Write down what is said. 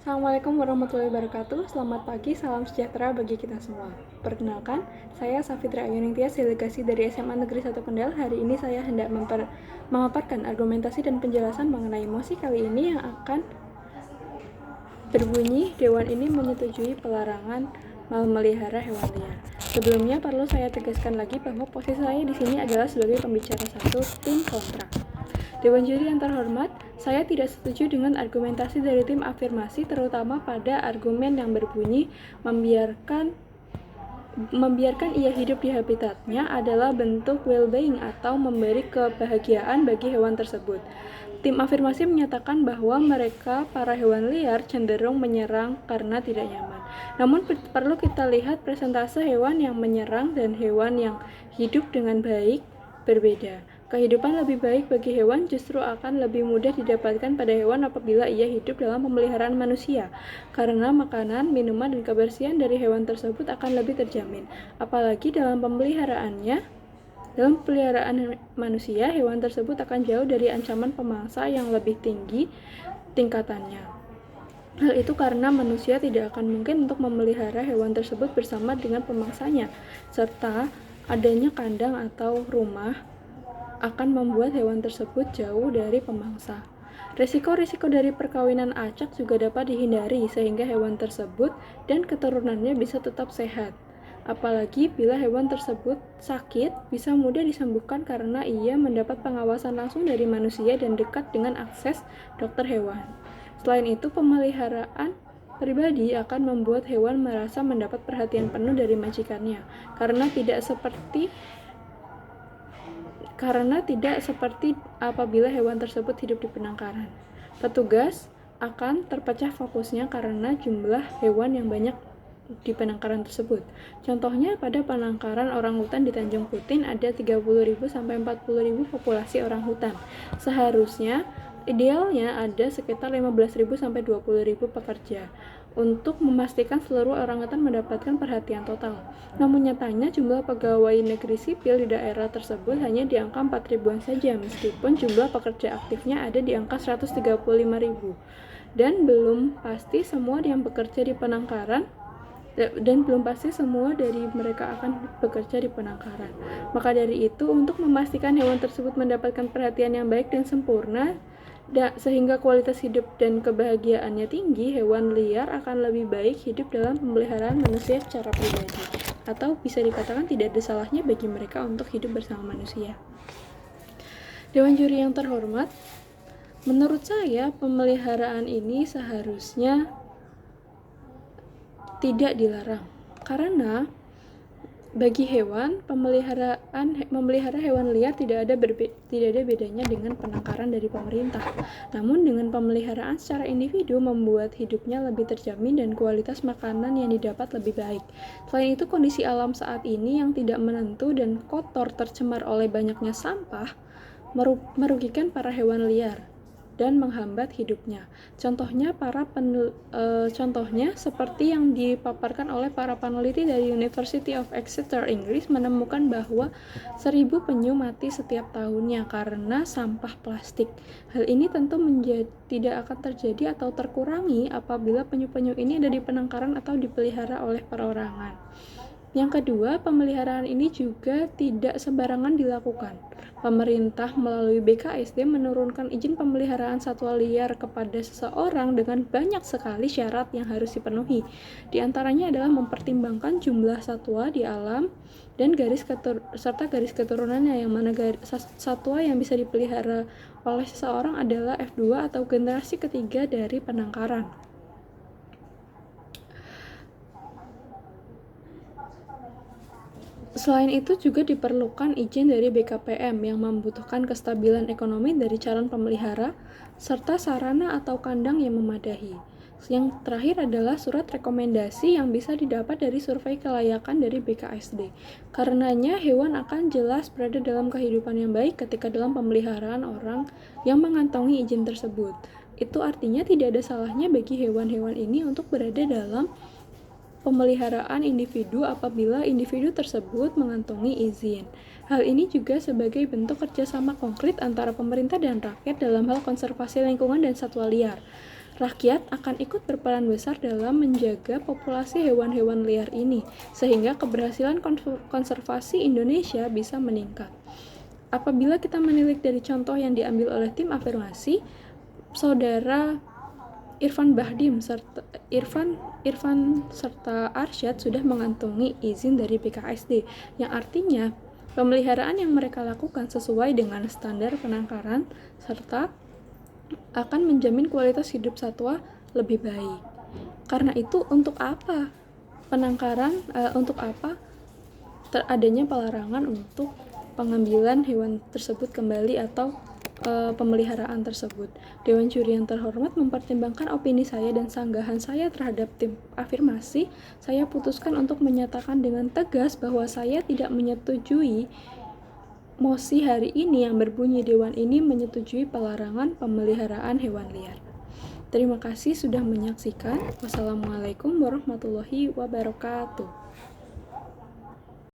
Assalamualaikum warahmatullahi wabarakatuh. Selamat pagi, salam sejahtera bagi kita semua. Perkenalkan, saya Safitra Ayuningtyas, delegasi dari SMA Negeri 1 Kendal. Hari ini saya hendak memaparkan argumentasi dan penjelasan mengenai mosi kali ini yang akan berbunyi, Dewan ini menyetujui pelarangan memelihara hewan liar. Sebelumnya perlu saya tegaskan lagi bahwa posisi saya di sini adalah sebagai pembicara satu tim kontra. Dewan juri yang terhormat, saya tidak setuju dengan argumentasi dari tim afirmasi, terutama pada argumen yang berbunyi membiarkan ia hidup di habitatnya adalah bentuk well-being atau memberi kebahagiaan bagi hewan tersebut. Tim afirmasi menyatakan bahwa mereka, para hewan liar, cenderung menyerang karena tidak nyaman. Namun perlu kita lihat presentase hewan yang menyerang dan hewan yang hidup dengan baik berbeda. Kehidupan lebih baik bagi hewan justru akan lebih mudah didapatkan pada hewan apabila ia hidup dalam pemeliharaan manusia, karena makanan, minuman, dan kebersihan dari hewan tersebut akan lebih terjamin. Apalagi dalam pemeliharaan manusia, hewan tersebut akan jauh dari ancaman pemangsa yang lebih tinggi tingkatannya. Hal itu karena manusia tidak akan mungkin untuk memelihara hewan tersebut bersama dengan pemangsanya, serta adanya kandang atau rumah akan membuat hewan tersebut jauh dari pemangsa. Risiko-risiko dari perkawinan acak juga dapat dihindari sehingga hewan tersebut dan keturunannya bisa tetap sehat. Apalagi bila hewan tersebut sakit, bisa mudah disembuhkan karena ia mendapat pengawasan langsung dari manusia dan dekat dengan akses dokter hewan. Selain itu, pemeliharaan pribadi akan membuat hewan merasa mendapat perhatian penuh dari majikannya, karena tidak seperti apabila hewan tersebut hidup di penangkaran. Petugas akan terpecah fokusnya karena jumlah hewan yang banyak di penangkaran tersebut. Contohnya pada penangkaran orangutan di Tanjung Putin ada 30.000 sampai 40.000 populasi orangutan. Seharusnya idealnya ada sekitar 15.000 sampai 20.000 pekerja untuk memastikan seluruh orangutan mendapatkan perhatian total. Namun nyatanya jumlah pegawai negeri sipil di daerah tersebut hanya di angka 4.000-an saja, meskipun jumlah pekerja aktifnya ada di angka 135.000. Dan belum pasti semua yang bekerja di penangkaran dari mereka akan bekerja di penangkaran. Maka dari itu, untuk memastikan hewan tersebut mendapatkan perhatian yang baik dan sempurna, sehingga kualitas hidup dan kebahagiaannya tinggi, hewan liar akan lebih baik hidup dalam pemeliharaan manusia secara pribadi. Atau bisa dikatakan tidak ada salahnya bagi mereka untuk hidup bersama manusia. Dewan juri yang terhormat, menurut saya pemeliharaan ini seharusnya tidak dilarang, karena bagi hewan, memelihara hewan liar tidak ada bedanya dengan penangkaran dari pemerintah. Namun dengan pemeliharaan secara individu membuat hidupnya lebih terjamin dan kualitas makanan yang didapat lebih baik. Selain itu, kondisi alam saat ini yang tidak menentu dan kotor tercemar oleh banyaknya sampah merugikan para hewan liar dan menghambat hidupnya. Contohnya seperti yang dipaparkan oleh para peneliti dari University of Exeter, Inggris, menemukan bahwa 1.000 penyu mati setiap tahunnya karena sampah plastik. Hal ini tentu tidak akan terjadi atau terkurangi apabila penyu-penyu ini ada di penangkaran atau dipelihara oleh perorangan. Yang kedua, pemeliharaan ini juga tidak sembarangan dilakukan. Pemerintah melalui BKSD menurunkan izin pemeliharaan satwa liar kepada seseorang dengan banyak sekali syarat yang harus dipenuhi. Di antaranya adalah mempertimbangkan jumlah satwa di alam dan serta garis keturunannya, yang mana satwa yang bisa dipelihara oleh seseorang adalah F2 atau generasi ketiga dari penangkaran. Selain itu juga diperlukan izin dari BKPM yang membutuhkan kestabilan ekonomi dari calon pemelihara, serta sarana atau kandang yang memadai. Yang terakhir adalah surat rekomendasi yang bisa didapat dari survei kelayakan dari BKSD. Karenanya hewan akan jelas berada dalam kehidupan yang baik ketika dalam pemeliharaan orang yang mengantongi izin tersebut. Itu artinya tidak ada salahnya bagi hewan-hewan ini untuk berada dalam pemeliharaan individu apabila individu tersebut mengantongi izin. Hal ini juga sebagai bentuk kerjasama konkret antara pemerintah dan rakyat dalam hal konservasi lingkungan dan satwa liar. Rakyat akan ikut berperan besar dalam menjaga populasi hewan-hewan liar ini, sehingga keberhasilan konservasi Indonesia bisa meningkat. Apabila kita menilik dari contoh yang diambil oleh tim afirmasi, saudara Irfan Bahdim serta Arsyad sudah mengantongi izin dari BKSD, yang artinya pemeliharaan yang mereka lakukan sesuai dengan standar penangkaran serta akan menjamin kualitas hidup satwa lebih baik. Karena itu, untuk apa adanya pelarangan untuk pengambilan hewan tersebut kembali atau pemeliharaan tersebut? Dewan Juri yang terhormat, mempertimbangkan opini saya dan sanggahan saya terhadap tim afirmasi, saya putuskan untuk menyatakan dengan tegas bahwa saya tidak menyetujui mosi hari ini yang berbunyi Dewan ini menyetujui pelarangan pemeliharaan hewan liar. Terima kasih sudah menyaksikan. Wassalamualaikum warahmatullahi wabarakatuh.